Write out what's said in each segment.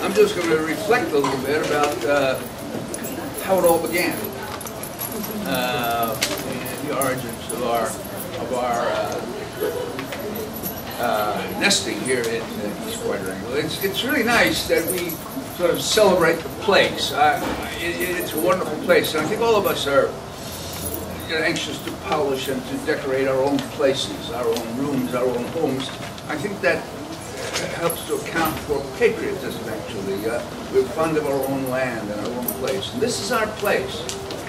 I'm just going to reflect a little bit about how it all began, and the origins of our nesting here at East Quadrangle. It's really nice that we sort of celebrate the place. It's a wonderful place, and I think all of us are anxious to polish and to decorate our own places, our own rooms, our own homes. I think that helps to account for patriotism, actually. We're fond of our own land and our own place. And this is our place.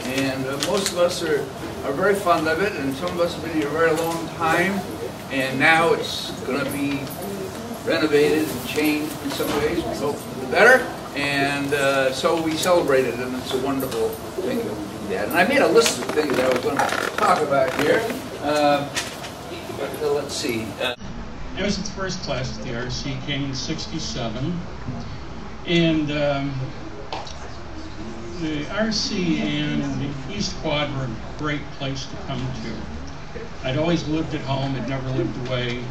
And most of us are very fond of it, and some of us have been here a very long time. And now it's going to be renovated and changed in some ways. We hope for the better. And so we celebrate it, and it's a wonderful thing that we do that. And I made a list of things that I was going to talk about here. But let's see. I was at the first class at the RC, came in '67, and the RC and the East Quad were a great place to come to. I'd always lived at home, had never lived away,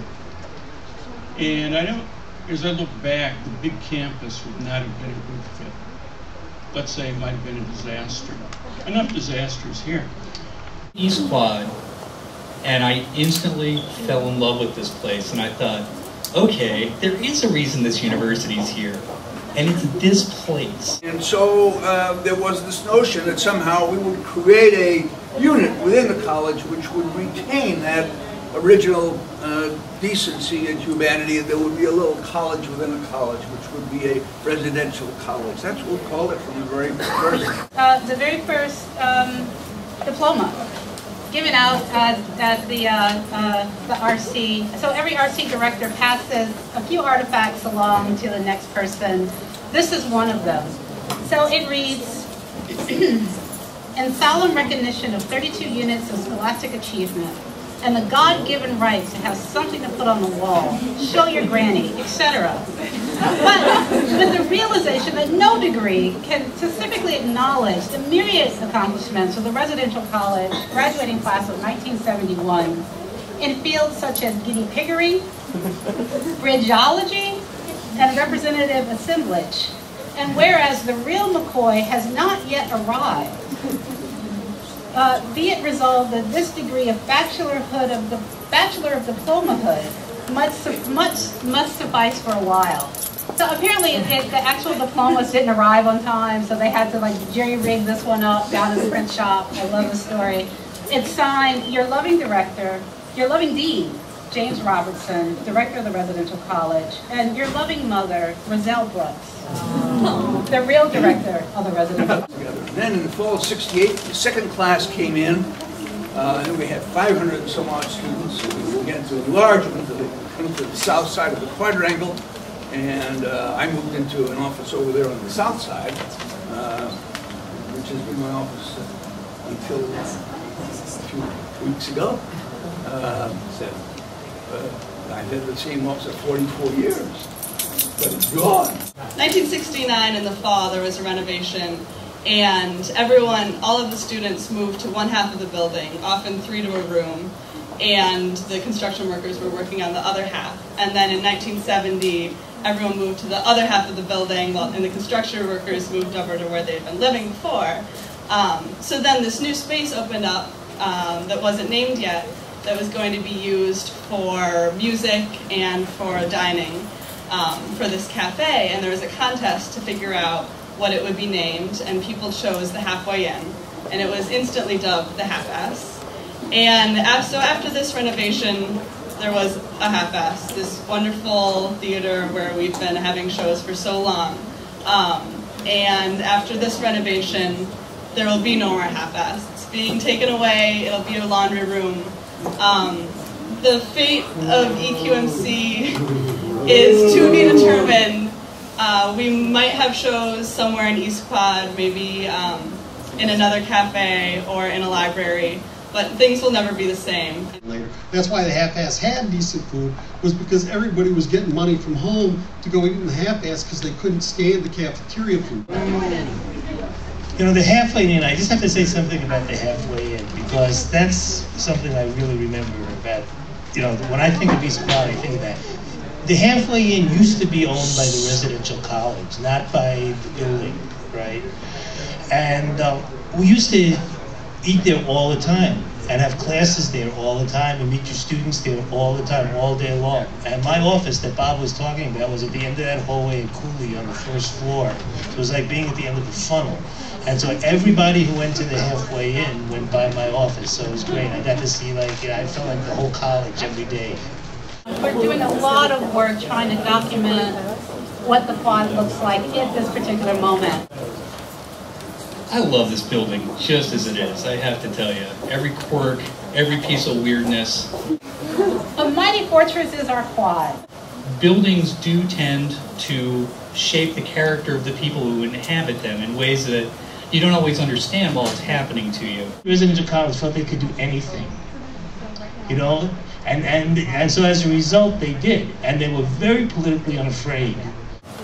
and as I look back, the big campus would not have been a good fit. Let's say it might have been a disaster. Enough disasters here. East Quad. And I instantly fell in love with this place, and I thought, okay, there is a reason this university is here, and it's this place. And so there was this notion that somehow we would create a unit within the college which would retain that original decency and humanity, and there would be a little college within a college, which would be a residential college. That's what we called it from the very first. The very first diploma given out at the RC. So every RC director passes a few artifacts along to the next person. This is one of them. So it reads, in solemn recognition of 32 units of scholastic achievement and the God-given right to have something to put on the wall, show your granny, etc. But with the realization that no degree can specifically acknowledge the myriad accomplishments of the residential college graduating class of 1971 in fields such as guinea piggery, bridgeology, and representative assemblage. And whereas the real McCoy has not yet arrived, be it resolved that this degree of Bachelor of Diplomahood must suffice for a while. So apparently the actual diplomas didn't arrive on time, so they had to like jerry-rig this one up down in the print shop. I love the story. It's signed, your loving director, your loving dean, James Robertson, director of the residential college, and your loving mother, Roselle Brooks, the real director of the residential college. Then in the fall of '68, the second class came in, and we had 500 and some odd students. We began to enlarge into the south side of the quadrangle, and I moved into an office over there on the south side, which has been my office until a few weeks ago. I've had the same office for 44 years, but it's gone. 1969 in the fall, there was a renovation, and all of the students moved to one half of the building, often 3 to a room, and the construction workers were working on the other half. And then in 1970, everyone moved to the other half of the building, and the construction workers moved over to where they'd been living before. So then this new space opened up that wasn't named yet, that was going to be used for music and for dining for this cafe. And there was a contest to figure out what it would be named, and people chose the Halfway Inn, and it was instantly dubbed the Half-Ass. And so after this renovation, there was a Half-Ass, this wonderful theater where we've been having shows for so long. And after this renovation, there will be no more Half-Ass. It's being taken away, it'll be a laundry room. The fate of EQMC is to be determined. We might have shows somewhere in East Quad, maybe in another cafe or in a library, but things will never be the same. Later. That's why the Half-Ass had decent food, was because everybody was getting money from home to go eat in the Half-Ass because they couldn't stand the cafeteria food. You know, the Halfway Inn, I just have to say something about the Halfway Inn, because that's something I really remember about, you know, when I think of East Quad, I think of that the halfway inn used to be owned by the residential college, not by the building, right? And we used to eat there all the time and have classes there all the time and meet your students there all the time, all day long. And my office that Bob was talking about was at the end of that hallway in Cooley on the first floor. It was like being at the end of a funnel. And so everybody who went to the halfway inn went by my office, so it was great. I got to see, like, I felt like the whole college every day. We're doing a lot of work trying to document what the quad looks like at this particular moment. I love this building just as it is, I have to tell you. Every quirk, every piece of weirdness. A mighty fortress is our quad. Buildings do tend to shape the character of the people who inhabit them in ways that you don't always understand while it's happening to you. Residents of college felt they could do anything, you know? And so as a result, they did. And they were very politically unafraid.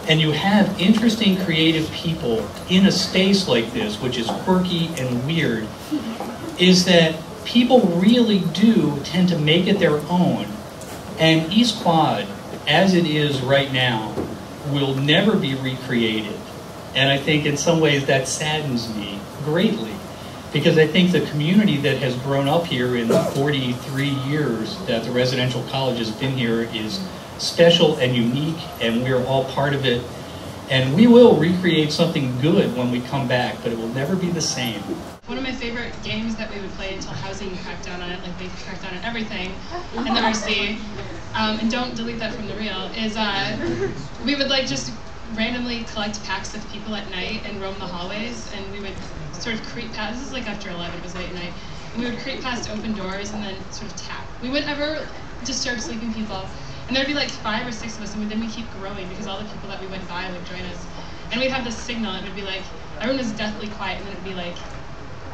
And you have interesting, creative people in a space like this, which is quirky and weird, is that people really do tend to make it their own. And East Quad, as it is right now, will never be recreated. And I think in some ways that saddens me greatly, because I think the community that has grown up here in the 43 years that the residential college has been here is special and unique, and we're all part of it. And we will recreate something good when we come back, but it will never be the same. One of my favorite games that we would play until housing cracked down on it, like they cracked down on everything in the RC, and don't delete that from the reel, is we would like just randomly collect packs of people at night and roam the hallways, and we would sort of creep past, this is like after 11, it was late at night, and we would creep past open doors and then sort of tap. We wouldn't ever disturb sleeping people. And there'd be like 5 or 6 of us, and then we'd keep growing because all the people that we went by would join us. And we'd have this signal, it would be like, everyone was deathly quiet, and then it'd be like,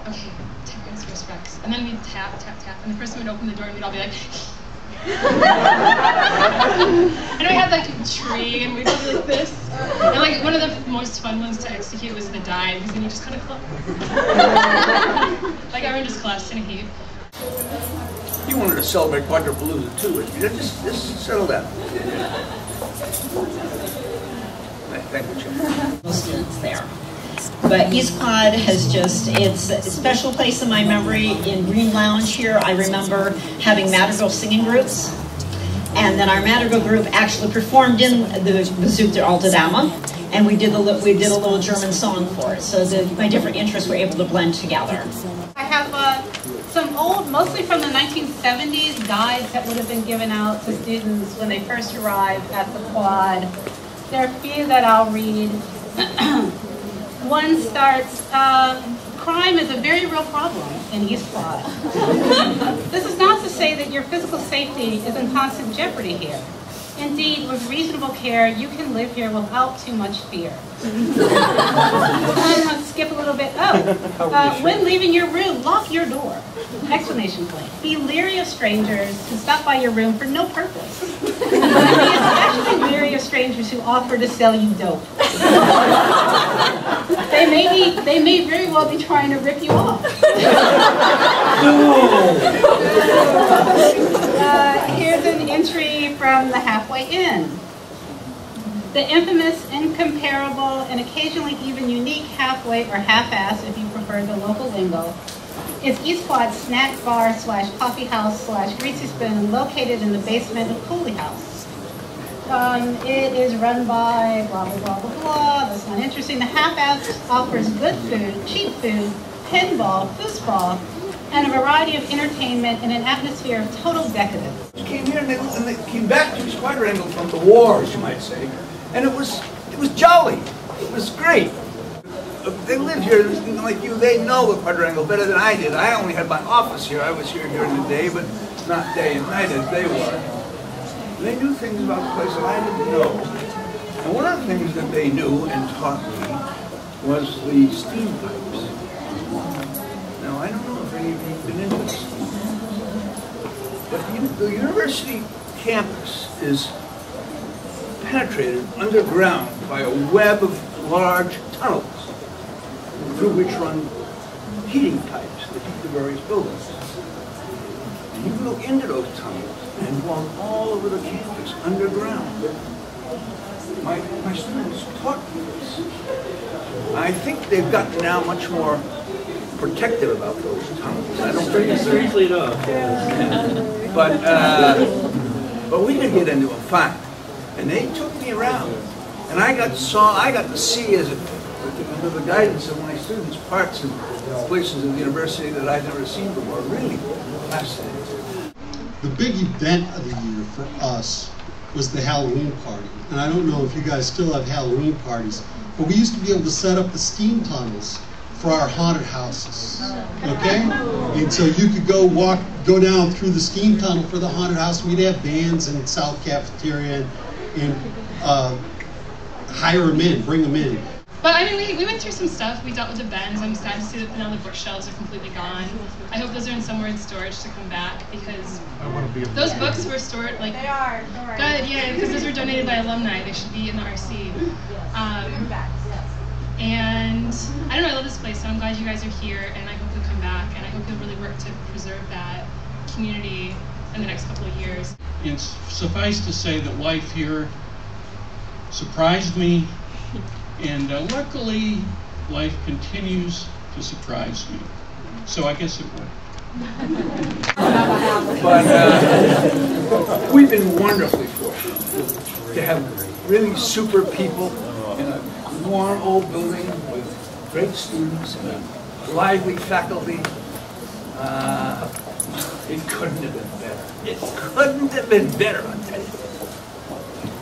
okay, 10 minutes of respect. And then we'd tap, tap, tap, and the person would open the door, and we'd all be like, and we had like a tree, and we'd be like this. And like one of the most fun ones to execute was the dive, because then you just kind of collapse. Like everyone just collapsed in a heap. You wanted to celebrate Quadripalooza too. Just settle down. Thank you, Jim. Students there. But East Quad has just, it's a special place in my memory. In Green Lounge here, I remember having madrigal singing groups. And then our madrigal group actually performed in the Besuchte Alte Dame. And we did a little German song for it. So my different interests were able to blend together. I have some old, mostly from the 1970s, guides that would have been given out to students when they first arrived at the quad. There are a few that I'll read. One starts, crime is a very real problem in East Quad. This is not to say that your physical safety is in constant jeopardy here. Indeed, with reasonable care, you can live here without too much fear. Let's skip a little bit. When leaving your room, lock your door. Explanation point. Be leery of strangers who stop by your room for no purpose. Be especially leery of strangers who offer to sell you dope. They may very well be trying to rip you off. Here's an entry from the Halfway Inn. The infamous, incomparable, and occasionally even unique halfway or half-ass, if you prefer the local lingo, is East Quad's snack bar / coffee house / greasy spoon located in the basement of Cooley House. It is run by blah, blah, blah, blah, blah. That's not interesting. The half-ass offers good food, cheap food, pinball, foosball, and a variety of entertainment in an atmosphere of total decadence. They came here and they came back to East Quadrangle from the wars, you might say, and it was jolly. It was great. They live here, like you, they know the Quadrangle better than I did. I only had my office here. I was here during the day, but not day and night as they were. They knew things about the place that I didn't know. And one of the things that they knew and taught me was the steam pipes. Now, I don't know if any of you have been into this, but the university campus is penetrated underground by a web of large tunnels through which run heating pipes that heat the various buildings. And you can go into those tunnels and walk all over the campus underground. My students taught me this. I think they've gotten now much more protective about those tunnels. I don't think seriously enough. But we could get into them fine, and they took me around, and I got to see as under the guidance of my students parts and places of the university that I've never seen before. Really fascinating. The big event of the year for us was the Halloween party. And I don't know if you guys still have Halloween parties, but we used to be able to set up the steam tunnels for our haunted houses, okay? And so you could go down through the steam tunnel for the haunted house. We'd have bands in South Cafeteria and hire them in, bring them in. But I mean, we went through some stuff. We dealt with the bends. I'm sad to see that now the bookshelves are completely gone. I hope those are in somewhere in storage to come back, because those books were stored, like, They are. good, yeah, because those were donated by alumni. They should be in the RC. And I don't know, I love this place, so I'm glad you guys are here, and I hope you'll come back, and I hope you'll really work to preserve that community in the next couple of years. And suffice to say that life here surprised me, and luckily life continues to surprise me. So I guess it worked. But we've been wonderfully fortunate to have really super people in a warm old building with great students and a lively faculty. It couldn't have been better. It couldn't have been better, I'll tell you.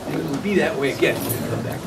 And it will be that way again when we come back.